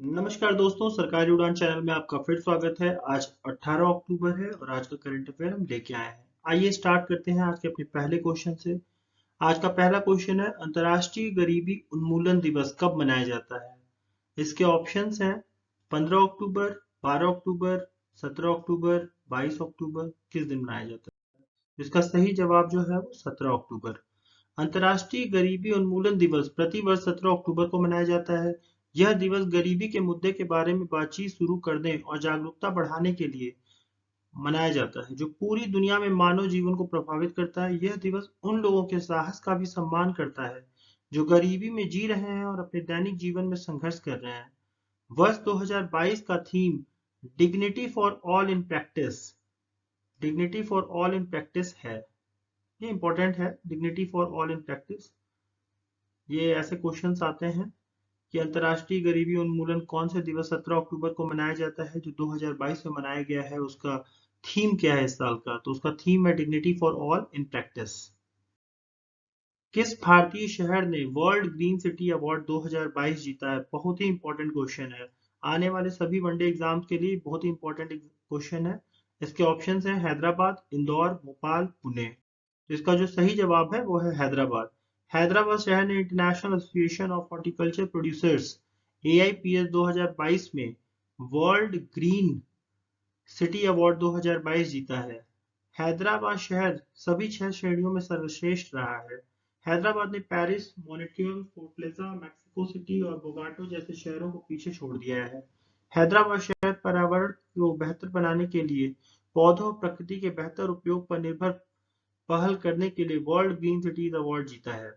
नमस्कार दोस्तों, सरकारी उड़ान चैनल में आपका फिर स्वागत है। आज 18 अक्टूबर है और आज का करंट अफेयर हम लेके आए हैं। आइए स्टार्ट करते हैं आज के अपने पहले क्वेश्चन से। आज का पहला क्वेश्चन है, अंतर्राष्ट्रीय गरीबी उन्मूलन दिवस कब मनाया जाता है? इसके ऑप्शंस हैं 15 अक्टूबर, 12 अक्टूबर, 17 अक्टूबर, 22 अक्टूबर। किस दिन मनाया जाता है? इसका सही जवाब जो है वो 17 अक्टूबर। अंतर्राष्ट्रीय गरीबी उन्मूलन दिवस प्रतिवर्ष 17 अक्टूबर को मनाया जाता है। यह दिवस गरीबी के मुद्दे के बारे में बातचीत शुरू करने और जागरूकता बढ़ाने के लिए मनाया जाता है, जो पूरी दुनिया में मानव जीवन को प्रभावित करता है। यह दिवस उन लोगों के साहस का भी सम्मान करता है जो गरीबी में जी रहे हैं और अपने दैनिक जीवन में संघर्ष कर रहे हैं। वर्ष 2022 का theme dignity for all in practice dignity for all in practice है। ये इंपॉर्टेंट है, dignity for all in practice. ये ऐसे क्वेश्चंस आते हैं कि अंतर्राष्ट्रीय गरीबी उन्मूलन कौन से दिवस 17 अक्टूबर को मनाया जाता है, जो 2022 में मनाया गया है। उसका थीम क्या है इस साल का? तो उसका थीम है dignity for all in practice. किस भारतीय शहर ने वर्ल्ड ग्रीन सिटी अवार्ड 2022 जीता है? बहुत ही इंपॉर्टेंट क्वेश्चन है। आने वाले सभी वनडे एग्जाम्स के लिए बहुत ही इंपॉर्टेंट क्वेश्चन है। इसके ऑप्शंस हैं हैदराबाद, इंदौर, भोपाल, पुणे। तो इसका जो सही जवाब है वो है हैदराबाद। हैदराबाद शहर ने international association of horticulture producers AIPS 2022 में वर्ल्ड ग्रीन सिटी अवार्ड 2022 जीता है। हैदराबाद शहर सभी 6 श्रेणियों में सर्वश्रेष्ठ रहा है। हैदराबाद ने पेरिस, मोन्ट्रियल, फोर्टलेसा, मैक्सिको सिटी और बोगोटा जैसे शहरों को पीछे छोड़ दिया है। हैदराबाद शहर पर्यावरण को बेहतर बनाने के लिए पौधों और प्रकृति के बेहतर उपयोग पर निर्भर पहल करने के लिए वर्ल्ड ग्रीन सिटीज अवार्ड जीता है।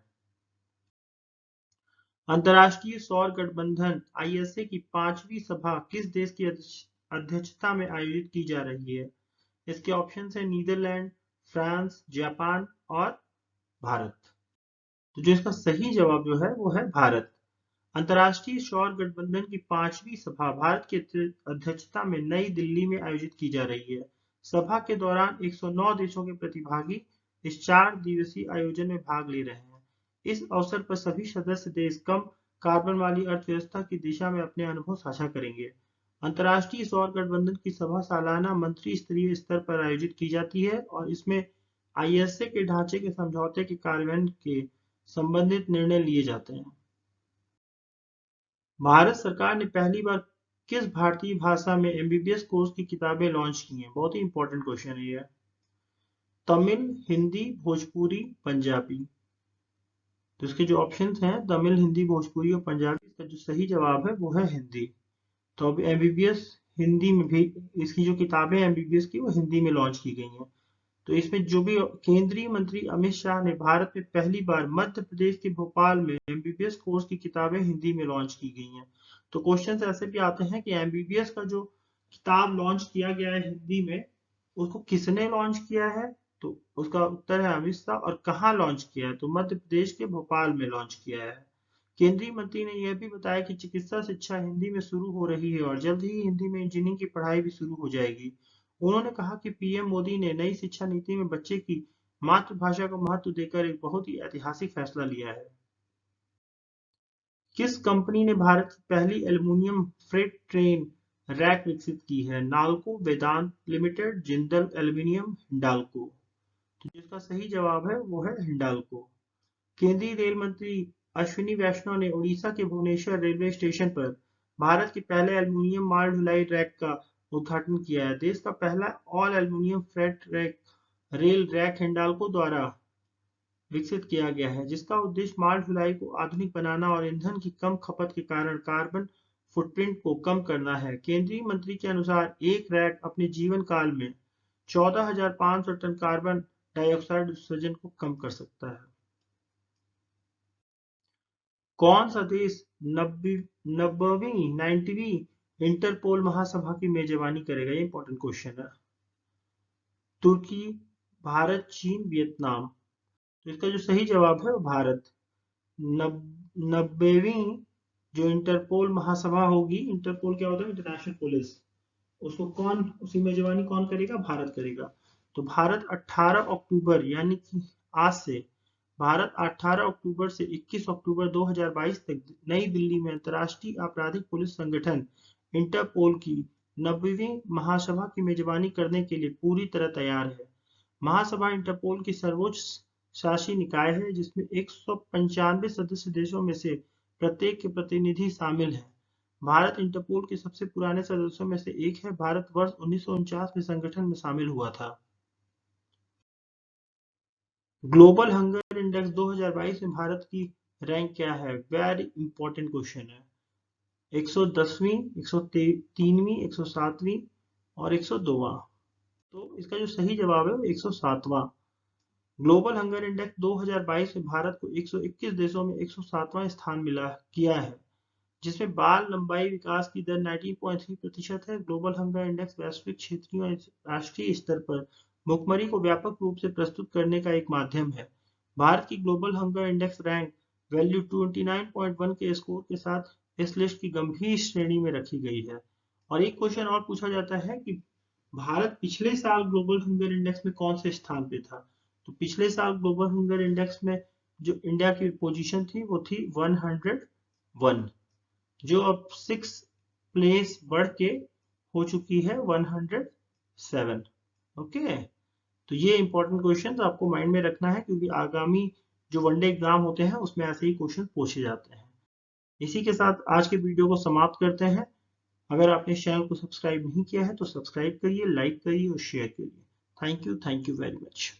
अंतर्राष्ट्रीय सौर गठबंधन ISA की 5वीं सभा किस देश की अध्यक्षता में आयोजित की जा रही है? इसके ऑप्शन है नीदरलैंड, फ्रांस, जापान और भारत। तो जो इसका सही जवाब जो है वो है भारत। अंतर्राष्ट्रीय सौर गठबंधन की 5वीं सभा भारत की अध्यक्षता में नई दिल्ली में आयोजित की जा रही है। सभा के दौरान 109 देशों के प्रतिभागी इस 4 दिवसीय आयोजन में भाग ले रहे हैं। इस अवसर पर सभी सदस्य देश कम कार्बन वाली अर्थव्यवस्था की दिशा में अपने अनुभव साझा करेंगे। अंतर्राष्ट्रीय सौर गठबंधन की सभा सालाना मंत्री स्तरीय स्तर पर आयोजित की जाती है और इसमें ISA के ढांचे के समझौते के कार्यान्वयन के संबंधित निर्णय लिए जाते हैं। भारत सरकार ने पहली बार किस भारतीय भाषा में MBBS कोर्स की किताबें लॉन्च की हैं? बहुत ही इंपॉर्टेंट क्वेश्चन है ये। तमिल, हिंदी, भोजपुरी, पंजाबी। तो इसके जो ऑप्शंस हैं तमिल, हिंदी, भोजपुरी और पंजाबी। इसका जो सही जवाब है वो है हिंदी। तो अब MBBS हिंदी में भी इसकी जो किताबें MBBS की वो हिंदी में लॉन्च की गई हैं। तो इसमें जो भी केंद्रीय मंत्री अमित शाह ने भारत में पहली बार मध्य प्रदेश के भोपाल में MBBS कोर्स की किताबें हिंदी में लॉन्च की गई हैं। तो क्वेश्चन ऐसे भी आते हैं कि MBBS का जो किताब लॉन्च किया गया है हिंदी में, उसको किसने लॉन्च किया है? तो उसका उत्तर है अमित शाह। और कहाँ लॉन्च किया है? तो मध्य प्रदेश के भोपाल में लॉन्च किया है। केंद्रीय मंत्री ने यह भी बताया कि चिकित्सा शिक्षा हिंदी में शुरू हो रही है और जल्द ही हिंदी में इंजीनियरिंग की पढ़ाई भी शुरू हो जाएगी। उन्होंने कहा कि PM मोदी ने नई शिक्षा नीति में बच्चे की मातृभाषा को महत्व देकर एक बहुत ही ऐतिहासिक फैसला लिया है। किस कंपनी ने भारत की पहली एल्युमिनियम फ्रेट ट्रेन रैक विकसित की है? नाल्को, वेदांत लिमिटेड, जिंदल एल्युमिनियम, हिंडाल्को। तो जिसका सही जवाब है वो है हिंडाल्को। केंद्रीय रेल मंत्री अश्विनी वैष्णव ने उड़ीसा के भुवनेश्वर रेलवे स्टेशन पर भारत के पहले एल्युमिनियम माल ढुलाई रैक का उद्घाटन किया है। देश का पहला all aluminium freight rack rail rack Hindalco द्वारा विकसित किया गया है, जिसका उद्देश्य माल ढुलाई को आधुनिक बनाना और ईंधन की कम खपत के कारण कार्बन फुटप्रिंट को कम करना है। केंद्रीय मंत्री के अनुसार एक रैक अपने जीवन काल में 14,500 टन कार्बन डाइऑक्साइड उत्सर्जन को कम कर सकता है। कौन सा देश 90वीं इंटरपोल महासभा की मेजबानी करेगा? ये इंपॉर्टेंट क्वेश्चन है। तुर्की, भारत, चीन, वियतनाम। तो इसका जो सही जवाब है वो भारत। 90वीं जो इंटरपोल महासभा होगी, इंटरपोल क्या होता है? International police. उसकी मेजबानी कौन करेगा? भारत करेगा। तो भारत 18 अक्टूबर यानी कि आज से भारत 18 अक्टूबर से 21 अक्टूबर 2022 तक नई दिल्ली में अंतर्राष्ट्रीय आपराधिक पुलिस संगठन इंटरपोल की 90वीं महासभा की मेजबानी करने के लिए पूरी तरह तैयार है। महासभा इंटरपोल की सर्वोच्च शासी निकाय है जिसमें 195 सदस्य देशों में से प्रत्येक के प्रतिनिधि शामिल हैं। भारत इंटरपोल के सबसे पुराने सदस्यों में से एक है। भारत वर्ष 1949 में संगठन में शामिल हुआ था। ग्लोबल हंगर इंडेक्स 2022 में भारत की रैंक क्या है? वेरी इंपॉर्टेंट क्वेश्चन है। 110वीं, 103वीं, 107वीं और 102वां। तो इसका जो सही जवाब है वो 107वां। ग्लोबल हंगर इंडेक्स 2022 में भारत को 121 देशों में 107वां स्थान मिला किया है, जिसमें बाल लंबाई विकास की दर 19.3% है। ग्लोबल हंगर इंडेक्स वैश्विक, क्षेत्रीय और राष्ट्रीय स्तर पर भुखमरी को व्यापक रूप से प्रस्तुत करने का एक माध्यम है। भारत की global hunger index rank value 29.1 के स्कोर के साथ इस लिस्ट की गंभीर श्रेणी में रखी गई है। और एक क्वेश्चन और पूछा जाता है कि भारत पिछले साल ग्लोबल हंगर इंडेक्स में कौन से स्थान पे था? तो पिछले साल ग्लोबल हंगर इंडेक्स में जो इंडिया की पोजीशन थी वो थी 101, जो अब 6 प्लेस बढ़ के हो चुकी है 107। ओके, तो ये इंपॉर्टेंट क्वेश्चन आपको माइंड में रखना है क्योंकि आगामी जो वनडे एग्जाम होते हैं उसमें ऐसे ही क्वेश्चन पूछे जाते हैं। इसी के साथ आज के वीडियो को समाप्त करते हैं। अगर आपने इस चैनल को सब्सक्राइब नहीं किया है तो सब्सक्राइब करिए, लाइक करिए और शेयर करिए। Thank you very much.